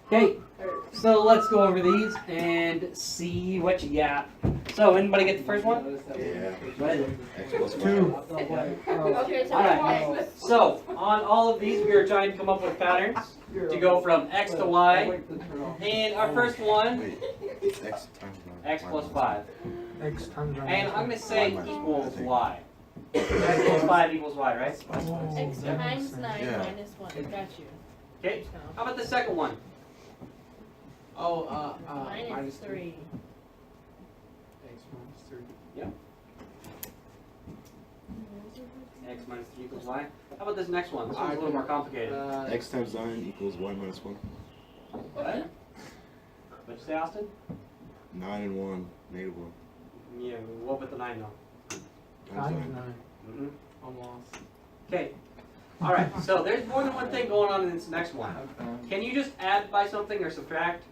Okay, so let's go over these and see what you got. So, anybody get the first one? Yeah. Go ahead. X plus 2. Okay, so Alright, so on all of these we are trying to come up with patterns to go from X to Y. And our first one, Wait, X times 9. X plus 5. X times 9. And I'm going to say equals Y. X plus 5 equals Y, right? X times 9 Yeah. minus 1. Got you. Okay, how about the second one? Minus 3. X minus 3. X minus 3 equals Y. How about this next one? This one's a little more complicated. X times 9 equals Y minus 1. What? What'd you say, Austin? 9 and 1, negative 1. Yeah, what with the 9 though? Times Times 9. 9. I'm lost. Okay. Alright, so there's more than one thing going on in this next one. Can you just add by something or subtract?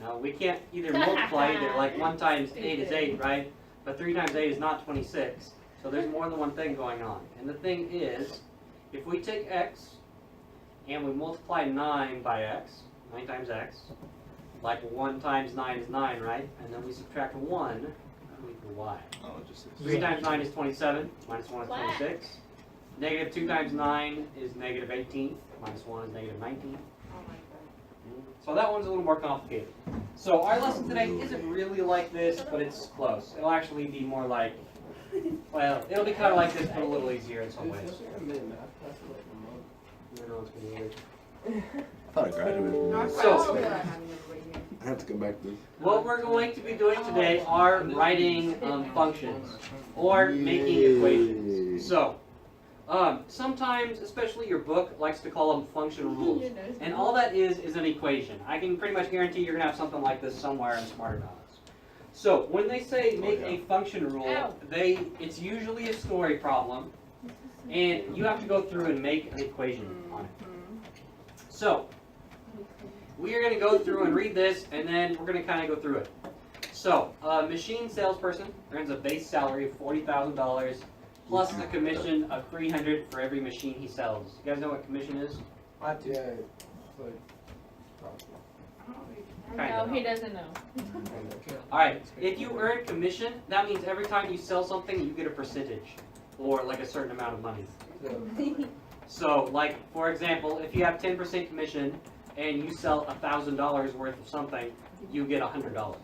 No, we can't either multiply either. Like 1 times 8 is 8, right? But 3 times 8 is not 26. So there's more than one thing going on. And the thing is, if we take x and we multiply 9 by x, 9 times x, like 1 times 9 is 9, right? And then we subtract 1, that will equal y. Oh, it just 6. 3 times 9 is 27, minus 1 is 26. Negative 2 times 9 is negative 18, minus 1 is negative 19. So that one's a little more complicated. So our lesson today isn't really like this, but it's close. It'll actually be more like, well, it'll be kind of like this, but a little easier in some ways. I know it's gonna be weird. I thought I graduated. So, I have to come back to this. what we're going to be doing today are writing functions or making equations. So, sometimes, especially your book likes to call them function rules. And all that is an equation. I can pretty much guarantee you're going to have something like this somewhere in Smarter Knowledge. So, when they say make a function rule, it's usually a story problem. And you have to go through and make an equation on it. So, we are going to go through and read this, and then we're going to kind of go through it. So, a machine salesperson earns a base salary of $40,000 plus a commission of $300 for every machine he sells. You guys know what commission is? No, he doesn't know. Alright, if you earn commission, that means every time you sell something, you get a percentage, or like a certain amount of money. So, like, for example, if you have 10% commission, and you sell $1,000 worth of something, you get $100.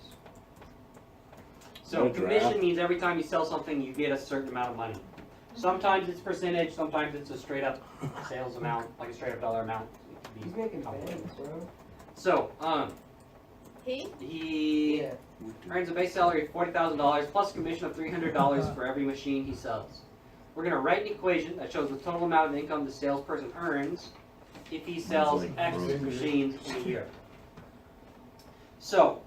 So commission means every time you sell something, you get a certain amount of money. Sometimes it's percentage, sometimes it's a straight up sales amount, like a straight up dollar amount. He's making So, he earns a base salary of $40,000 plus a commission of $300 for every machine he sells. We're going to write an equation that shows the total amount of income the salesperson earns if he sells X machines in a year. So,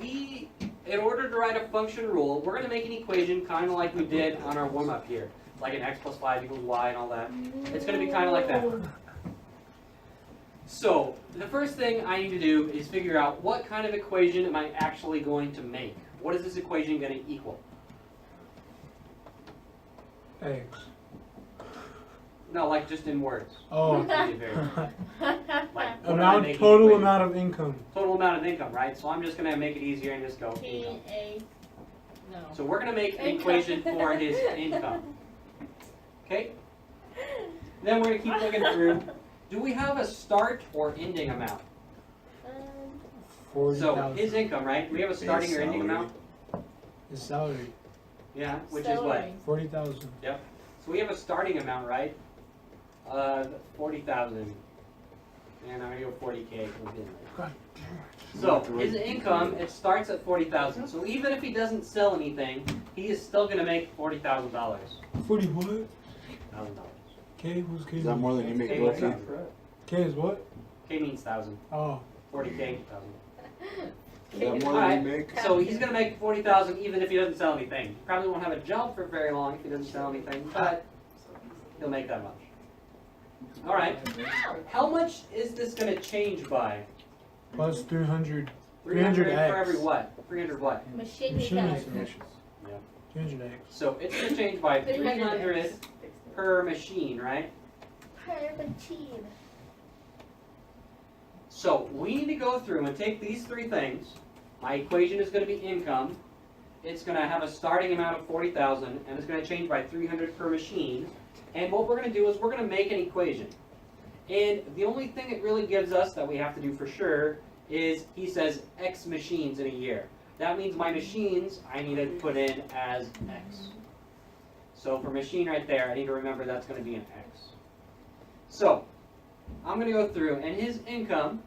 in order to write a function rule, we're going to make an equation kind of like we did on our warm-up here. Like an X plus 5 equals Y and all that. It's going to be kind of like that. So, the first thing I need to do is figure out what kind of equation am I actually going to make. What is this equation going to equal? X. No, like just in words. Oh. Like, Total amount of income. Total amount of income, right? So I'm just going to make it easier and just go income. No. So we're going to make an equation for his income. Okay? Then we're going to keep looking through. Do we have a start or ending amount? So his income, right? Do we have a starting or ending amount? His salary. Yeah, which is what? 40,000. Yep. So we have a starting amount, right? 40,000. And I'm going to go 40K. So his income, it starts at 40,000. So even if he doesn't sell anything, he is still going to make $40,000. 40 what? $1,000. K? Who's K? Is that more than you make K both? means K is what? K means 1,000. Oh. 40K, 1,000. Is that more than you make? So he's going to make 40,000 even if he doesn't sell anything. He probably won't have a job for very long if he doesn't sell anything, but he'll make that much. All right. How much is this going to change by? Plus 300. 300 300x. for every what? 300 what? Machine Machine salary. is 300x. So it's going to change by 300 per machine, right? Per machine. So we need to go through and take these three things. My equation is going to be income. It's going to have a starting amount of 40,000, and it's going to change by 300 per machine. And what we're going to do is we're going to make an equation. And the only thing it really gives us that we have to do for sure is he says X machines in a year. That means my machines I need to put in as X. So for machine right there, I need to remember that's going to be an X. So I'm going to go through, and his income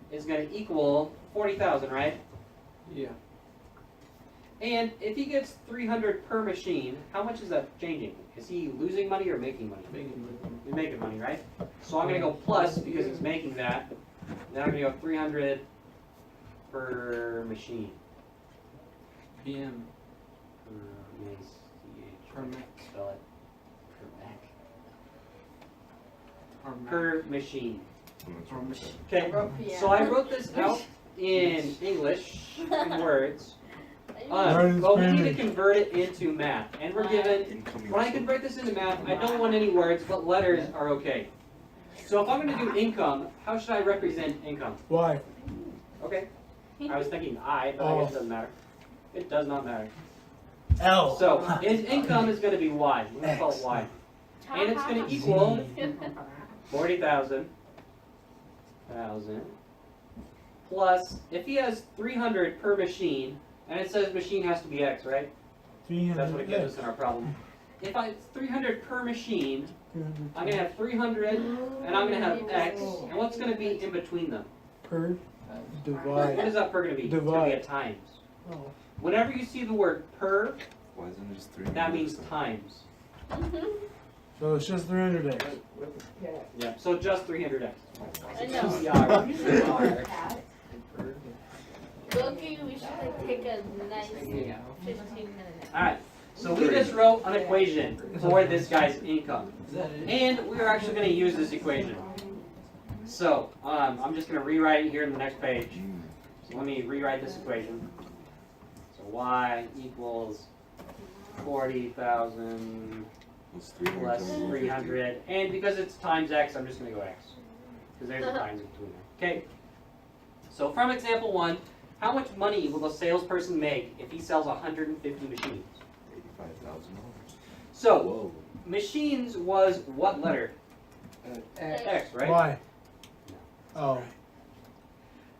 is going to equal 40,000, right? Yeah. And if he gets 300 per machine, how much is that changing? Is he losing money or making money? He's making money, right? So I'm going to go plus because he's making that. Then I'm going to go 300 per machine. PM. Per mech. Spell it. Per Per machine. Per machine. Okay, so I wrote this out in English, in words. But we need to convert it into math. And we're given, when I convert this into math, I don't want any words, but letters are okay. So if I'm going to do income, how should I represent income? Why? Okay. I was thinking I, but I guess it doesn't matter. It does not matter. L. So his income is going to be Y. We're going to call it Y. And it's going to equal 40,000. Plus, if he has 300 per machine, and it says machine has to be X, right? 300. That's what it gives us in our problem. If it's 300 per machine, I'm going to have 300, and I'm going to have X, and what's going to be in between them? Per. What Divide. is that per going to be? It's going to be a times. Oh. Whenever you see the word per, Why isn't it just 3? that means times. So it's just 300x. Yeah. So just 300X. I know. PCR. Loki, we should like take a nice 15 minutes. Alright, so we just wrote an equation for this guy's income. And we're actually going to use this equation. So, I'm just going to rewrite it here in the next page. So let me rewrite this equation. So y equals 40,000 plus 300. And because it's times x, I'm just going to go x. Because there's a times in between there. Okay. So from example 1, how much money will a salesperson make if he sells 150 machines? $85,000. So, Whoa. machines was what letter? X, right? Why? Oh.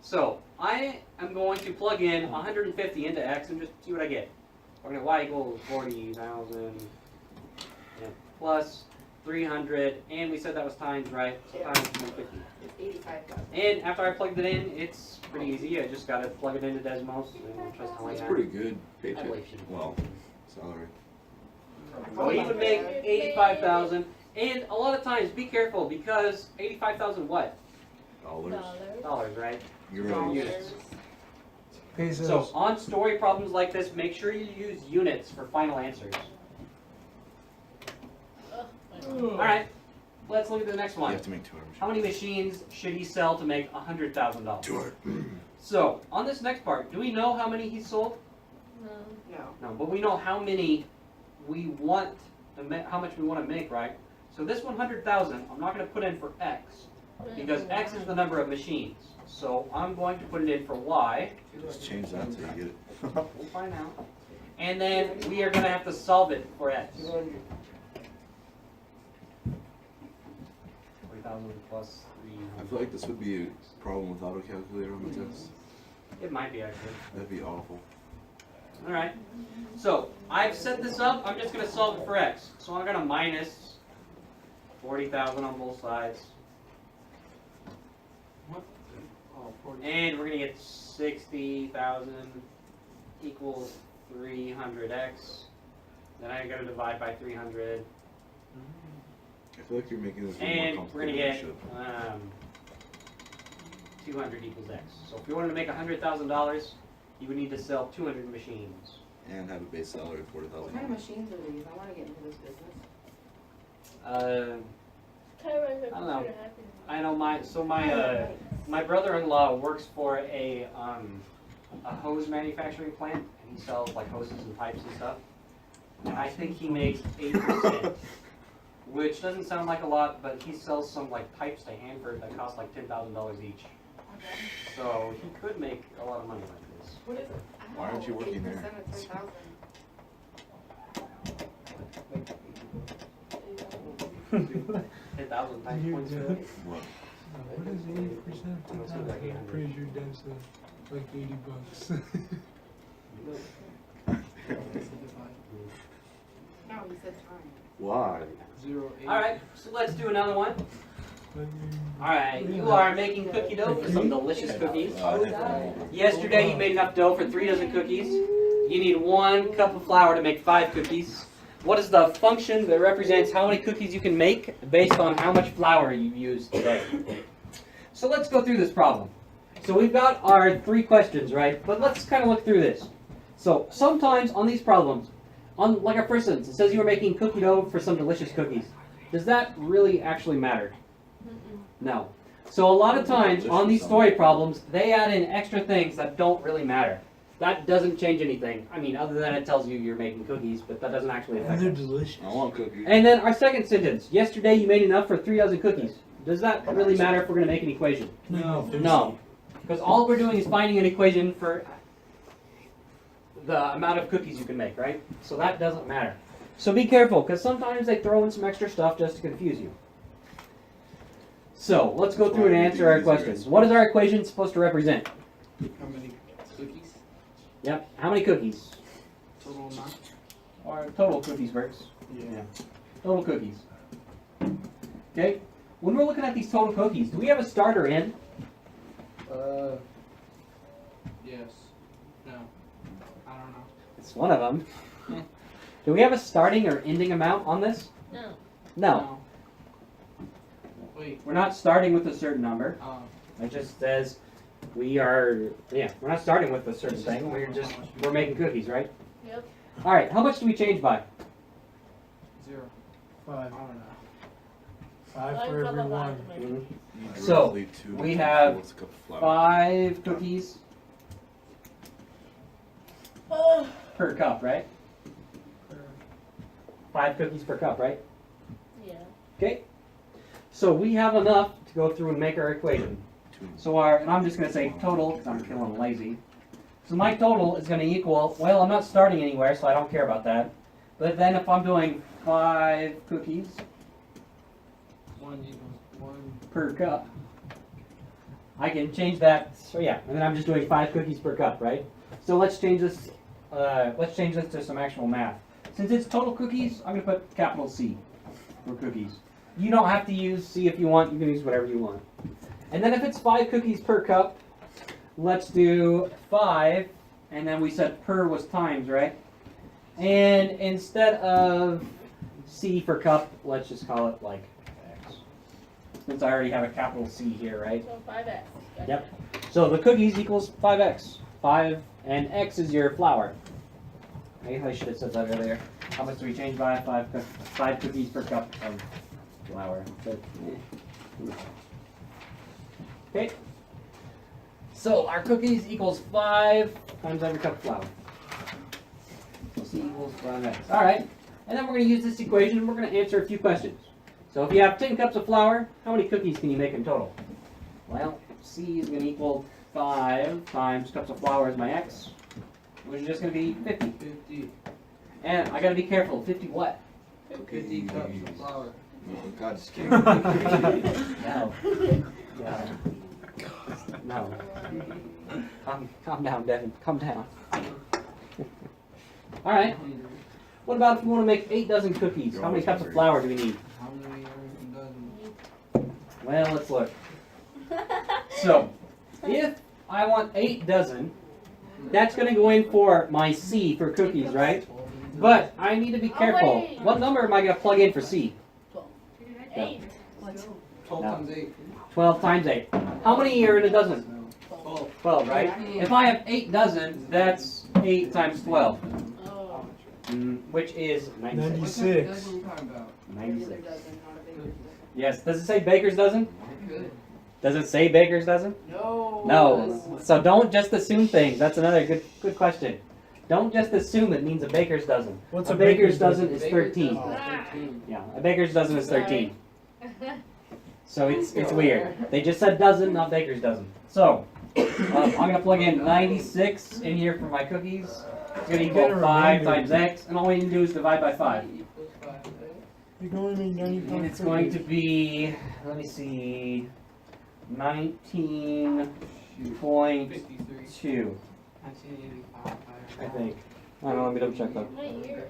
So, I am going to plug in 150 into X and just see what I get. We're going to y equals 40,000 plus 300, and we said that was times, right? So times 150. It's 85,000. And after I plugged it in, it's pretty easy. I just got to plug it into Desmos and trust telling That's that. pretty good paycheck. I believe she- Well, salary. So he would make 85,000, and a lot of times, be careful, because 85,000 what? Dollars. Dollars, right? Euros. Units. Pesos. So on story problems like this, make sure you use units for final answers. Alright, let's look at the next You one. have to make 200 machines. How many machines should he sell to make $100,000? 200. So, on this next part, do we know how many he sold? No. No, but we know how many we want to how much we want to make, right? So this 100,000, I'm not going to put in for X, because X is the number of machines. So I'm going to put it in for Y. Just change that until you get it. We'll find out. And then we are going to have to solve it for X. 40,000 plus 300. I feel like this would be a problem with auto calculator on the test. It might be actually. That'd be awful. Alright. So I've set this up. I'm just going to solve it for X. So I'm going to minus 40,000 on both sides. And we're going to get 60,000 equals 300x. Then I got to divide by 300. I feel like you're making this And more we're going to complicated get than it 200 equals x. So if you wanted to make $100,000, you would need to sell 200 machines. should. And have a base salary of What kind of $40,000. machines are these? I want to get into this business. I don't know. I know my brother-in-law works for a hose manufacturing plant, and he sells like hoses and pipes and stuff. And I think he makes 8%. which doesn't sound like a lot, but he sells some like pipes to Hanford that cost like $10,000 each. So he could make a lot of money like this. What is it? Why aren't you working there? 8% of 3,000. 10,000 times You're 0.6. good. What? What is 80%? Almost like 800. I'm pretty sure that's like $80. No, he said time. Why? 0, 8. All right, so let's do another one. All right, you are making cookie dough for some delicious cookies. Yesterday you made enough dough for 3 dozen cookies. You need 1 cup of flour to make 5 cookies. What is the function that represents how many cookies you can make based on how much flour you've used today? So let's go through this problem. So we've got our 3 questions, right? But let's kind of look through this. So sometimes on these problems, on like our first sentence, it says you were making cookie dough for some delicious cookies. Does that really actually matter? No. So a lot of times on these story problems, they add in extra things that don't really matter. That doesn't change anything. I mean, other than it tells you you're making cookies, but that doesn't actually affect They're it. delicious. I want cookies. And then our second sentence, yesterday you made enough for 3 dozen cookies. Does that really matter if we're going to make an equation? No. No. Because all we're doing is finding an equation for the amount of cookies you can make, right? So that doesn't matter. So be careful, because sometimes they throw in some extra stuff just to confuse you. So let's go through and answer our questions. What is our equation supposed to represent? How many cookies? Yep. How many cookies? Total amount? Or total cookies works. Yeah. Total cookies. Okay. When we're looking at these total cookies, do we have a start or end? Yes. No. I don't know. It's one of them. Do we have a starting or ending amount on this? No. No. Wait. We're not starting with a certain number. Uh, It just says we're not starting with a certain thing. We're making cookies, right? Yep. All right. How much do we change by? 0. 5. I don't know. 5 for every one. You So, roughly 2 we have tablespoons cup of flour. 5 cookies per cup, right? 5 cookies per cup, right? Yeah. Okay. So we have enough to go through and make our equation. So and I'm just going to say total because I'm feeling lazy. So my total is going to equal, well, I'm not starting anywhere, so I don't care about that. But then if I'm doing 5 cookies 1 equals 1. per cup, I can change that. So yeah, and then I'm just doing 5 cookies per cup, right? So let's change this. Let's change this to some actual math. Since it's total cookies, I'm going to put capital C for cookies. You don't have to use C if you want. You can use whatever you want. And then if it's 5 cookies per cup, let's do 5. And then we said per was times, right? And instead of C for cup, let's just call it like X. Since I already have a capital C here, right? So 5x. Gotcha. Yep. So the cookies equals 5x. 5 and X is your flour. I should have said that earlier. How much do we change by? 5 cookies per cup of flour. Okay. So our cookies equals 5 times every cup of flour. So C equals 5x. All right. And then we're going to use this equation and we're going to answer a few questions. So if you have 10 cups of flour, how many cookies can you make in total? Well, C is going to equal 5 times cups of flour is my X, which is just going to be 50. 50. And I got to be careful. 50 what? 50 cups of flour. Oh, God, just kidding. No. No. Calm down, Devin. Calm down. All right. What about if we want to make 8 dozen cookies? How many cups of flour do we need? How many are dozen? Well, let's look. So, if I want 8 dozen, that's going to go in for my C for cookies, right? But I need to be careful. wait. What number am I going to plug in for C? 8. 12 No. times 8. 12 times 8. How many are in a dozen? 12. 12, right? If I have 8 dozen, that's 8 times 12, Oh. which is 96. 96. What dozen you talking about? 96. Dozen, not a baker's dozen. Yes, does it say baker's dozen? Good. Does it say baker's dozen? No. No. So don't just assume things. That's another good question. Don't just assume it means a baker's dozen. What's A baker's dozen is Baker's 13. dozen is Ah. 13. Yeah, a baker's dozen is 13. Sorry. So it's weird. They just said dozen, not baker's dozen. So I'm gonna plug in 96 in here for my cookies. It's gonna equal Get a 5 remainder. times x, and all we need to do is divide by 5. Equals 5, right? You're going to make 95 And it's going to be, let me see, 19.2, 53. 1985. I think. I don't know, let me double check that. My ear.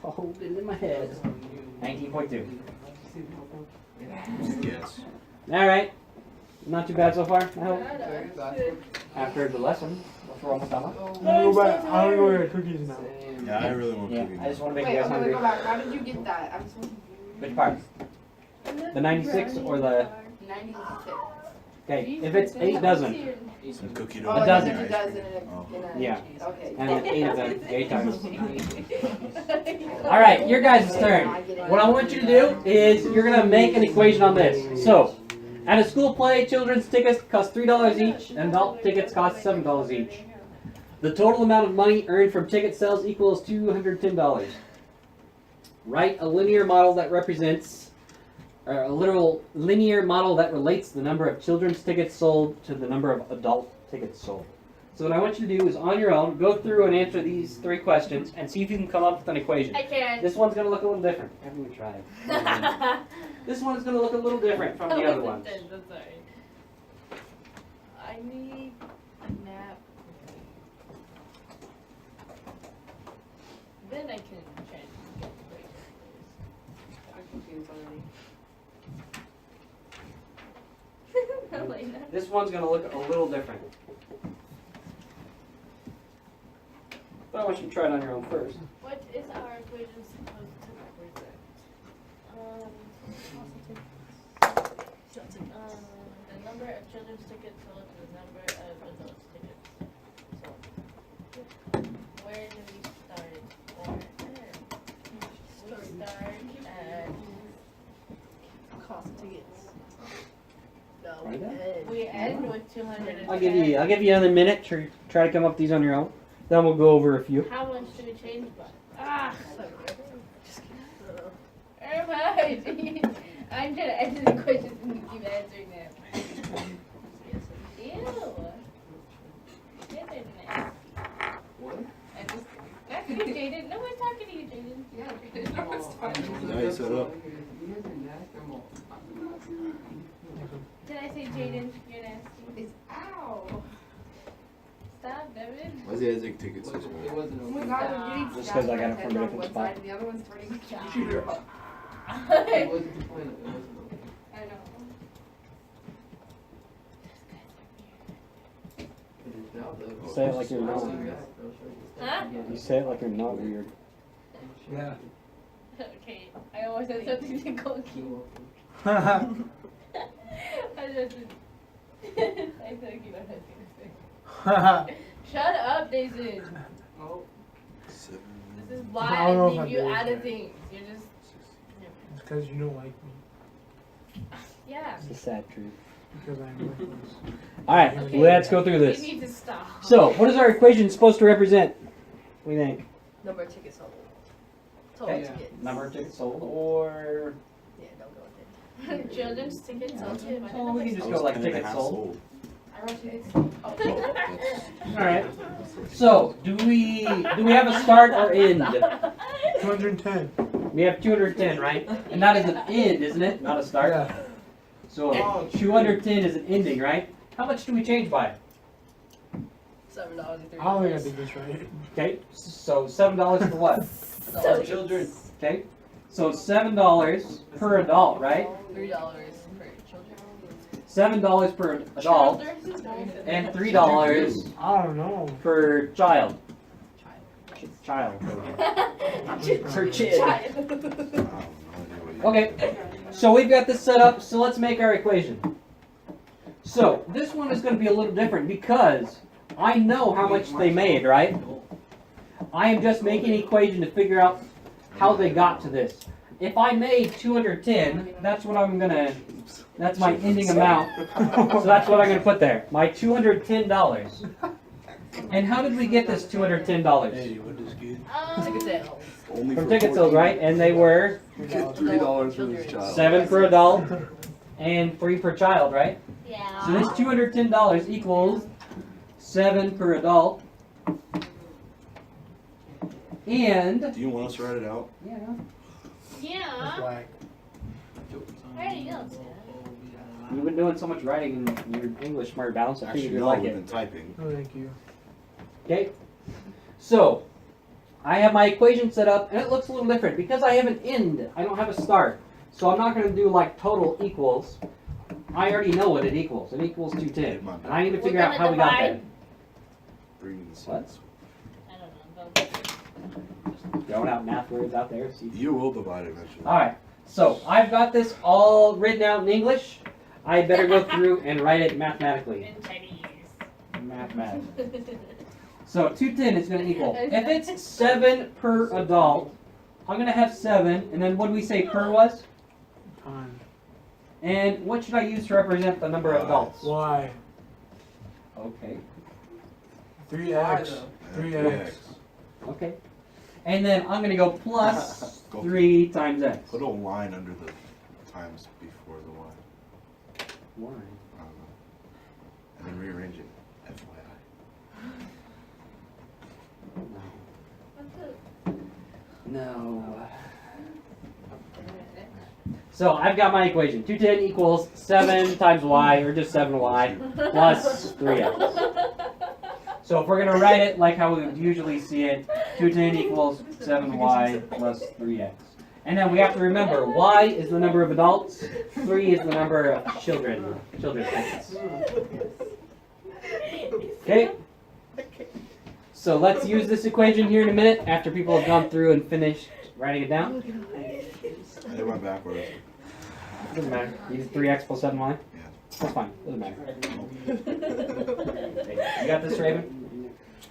I'll hold it in my head. 19.2. Yes. Alright. Not too bad so far, I hope. Good. After the lesson. What's wrong with that one? I'm gonna go back. I'm gonna go get cookies now. Yeah, I really want Yeah, cookies. I just want to make Wait, you I'm guys gonna hungry. go back. How did you get that? I'm so confused. Which part? The 96 or the... 96. Okay, if it's 8 dozen, Some cookie Oh, dough. A dozen. there's a dozen in a Yeah. Okay. and then 8 of them, 8 times. Alright, your guys' turn. What I want you to do is you're going to make an equation on this. So, at a school play, children's tickets cost $3 each, and adult tickets cost $7 each. The total amount of money earned from ticket sales equals $210. Write a linear model that represents, or a literal linear model that relates the number of children's tickets sold to the number of adult tickets sold. So what I want you to do is on your own, go through and answer these 3 questions and see if you can come up with an equation. I can't. This one's going to look a little different. Haven't we tried? This one's going to look a little different from the other ones. I'm sorry. I need a nap. Then I can change. I'm confused already. I like that. This one's going to look a little different. But I want you to try it on your own first. What is our equation supposed to represent? The number of children's tickets sold to the number of adults tickets sold. Where do we start? We start at Cost of tickets. Right there. we end with 210. I'll give you another minute to try to come up with these on your own. Then we'll go over a few. How much do we change by? Ah, very much. I'm trying to answer the questions and you keep answering them. Ew. Goodness. What? I'm just not you, Jaden. No one's talking to you, Jaden. Yeah. No, it's fine. Now you set up. You guys are nasty. I'm all- Did I say Jaden? You're nasty. It's ow. Stop, Devin. Why is the Isaac ticket so It small? wasn't Oh my open. god, you need Just snap 'cause I got it my from a head on different one spot. side and the other one's turning the Stop. computer off. It wasn't complaining. It wasn't open. I know. It is now, though. Say it like you're not. I'll show you guys. I'll show you. Huh? You say it like you're not weird. Yeah. Okay, I always have something to go keep. You're welcome. I just. I feel like you don't have anything to say. Shut up, Jason. Oh, 7, This is I why don't know I if I leave you do out of that. things. You're just. It's because you don't like me. Yeah. It's the sad truth. Because I'm worthless. Alright, Okay. let's go through You this. need to stop. So, what is our equation supposed to represent? What do you think? Number of tickets sold. Total Okay. tickets. Number of tickets sold, or... Yeah, don't go with it. Children's tickets sold to Oh, we can just go like tickets sold. I wrote tickets sold. Alright. So, do we have a start or end? 210. We have 210, right? And that is an end, isn't it? Not a start. Yeah. So, 210 is an ending, right? How much do we change by? $7.30. I don't think I did this right. Okay, so $7 for what? So children. Okay, so $7 per adult, right? $3 for children. $7 per adult, and $3 I don't know. per child. Child. Per kid. Okay, so we've got this set up, so let's make our equation. So, this one is going to be a little different because I know how much they made, right? I am just making an equation to figure out how they got to this. If I made 210, that's what I'm gonna, that's my ending amount. So that's what I'm gonna put there. My $210. And how did we get this $210? Hey, what is good? Ticket sales. Only From for ticket sales, right? And they were You get $3 for each child. 7 per adult and 3 per child, right? Yeah. So this $210 equals 7 per adult. And Do you want us to write it out? yeah, That's Yeah. whack. There you go. you've been doing so much writing in your English smart balance. I Actually, figured you'd no, like we've it. been typing. Oh, thank you. Okay. So I have my equation set up, and it looks a little different because I have an end. I don't have a start, so I'm not going to do like total equals. I already know what it equals. It equals 210, and I need to figure out how we got there. Bringing the What? six. I don't know. Throwing out math words out there. See. You will divide eventually. All right. So I've got this all written out in English. I better go through and write it mathematically. In Chinese. Mathematically. So 210 is going to equal. If it's 7 per adult, I'm going to have 7, and then what did we say per was? Time. And what should I use to represent the number of adults? Why? Okay. 3x. 3x. Okay. And then I'm going to go plus Go 3 times x. Put a line under the times before the y. Why? I don't know. And then rearrange it. FYI. No. So I've got my equation. 210 equals 7 times y, or just 7y, plus 3x. So if we're going to write it like how we would usually see it, 210 equals 7y plus 3x. And then we have to remember, y is the number of adults, 3 is the number of children's tickets. Okay? So let's use this equation here in a minute after people have gone through and finished writing it down. I did my backwards. Doesn't matter. You did 3x plus 7y? Yeah. That's fine. Doesn't matter. You got this, Raven?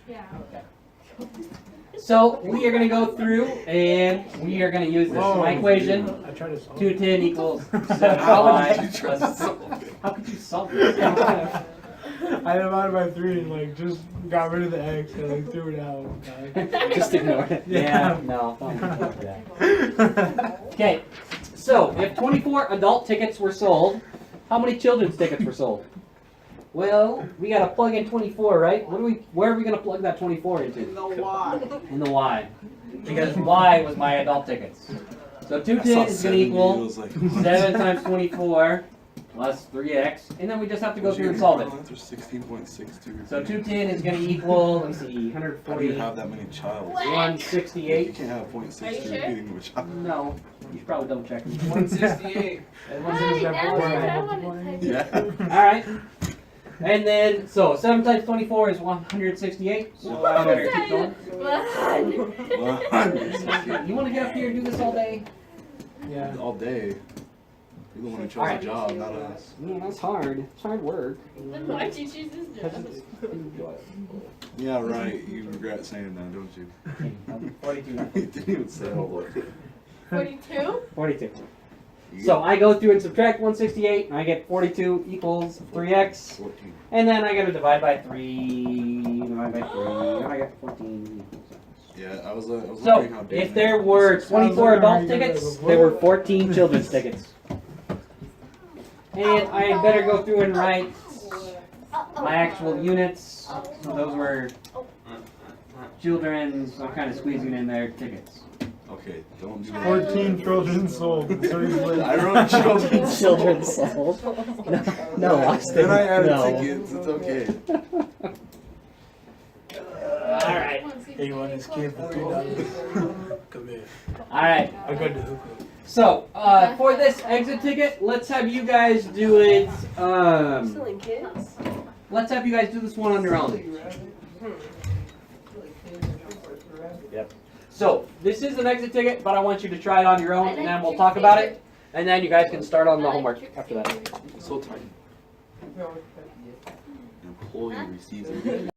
Yeah. So we are going to go through and we are going to use this. My equation, I tried to solve 210 equals How 7y did you try to plus... solve it? How could you solve this? I divided by 3 and like just got rid of the x and like threw it out. Just ignore it. Yeah. No, don't do that. Okay, so if 24 adult tickets were sold, how many children's tickets were sold? Well, we gotta plug in 24, right? Where are we gonna plug that 24 into? In the Y. Because Y was my adult tickets. So 210 is gonna equal 7 times 24 plus 3x, and then we just have to go through and solve it. 16.62. So 210 is gonna equal, let me see, How do 140, you have that many child? 168. You can't have Are you 0.62 sure? repeating of a child. No, you should probably double check. 168. Yeah. Alright. And then, so 7 times 24 is 168. So I better keep going. You want to get up here and do this all day? Yeah. All day. You're the one who chose Alright. the job, not us. Yeah, that's hard. It's hard work. Then why'd you choose this job? Yeah, right. You regret saying that, don't you? 42. You didn't even say all of it. 42? 42. So I go through and subtract 168, and I get 42 equals 3x. 14. And then I gotta divide by 3, divide by 3, and I got 14 equals x. Yeah, I was wondering So, how big if that there was. were 24 adult tickets, there were 14 children's tickets. And I better go through and write my actual units. So those were children's, I'm kind of squeezing in there, tickets. Okay, don't do that. 14 children sold. So he's like, I wrote children's Children's sold. No, Austin. Then I added No. tickets, it's okay. Alright. hey, you want this kid for $3? Come here. Alright. I got the hookah. So, for this exit ticket, let's have you guys do it, Selling kids? let's have you guys do this one on your own. Yep. So, this is an exit ticket, but I want you to try it on your own, and then we'll talk about it. And then you guys can start on the homework after that. So tiny. Employee receives a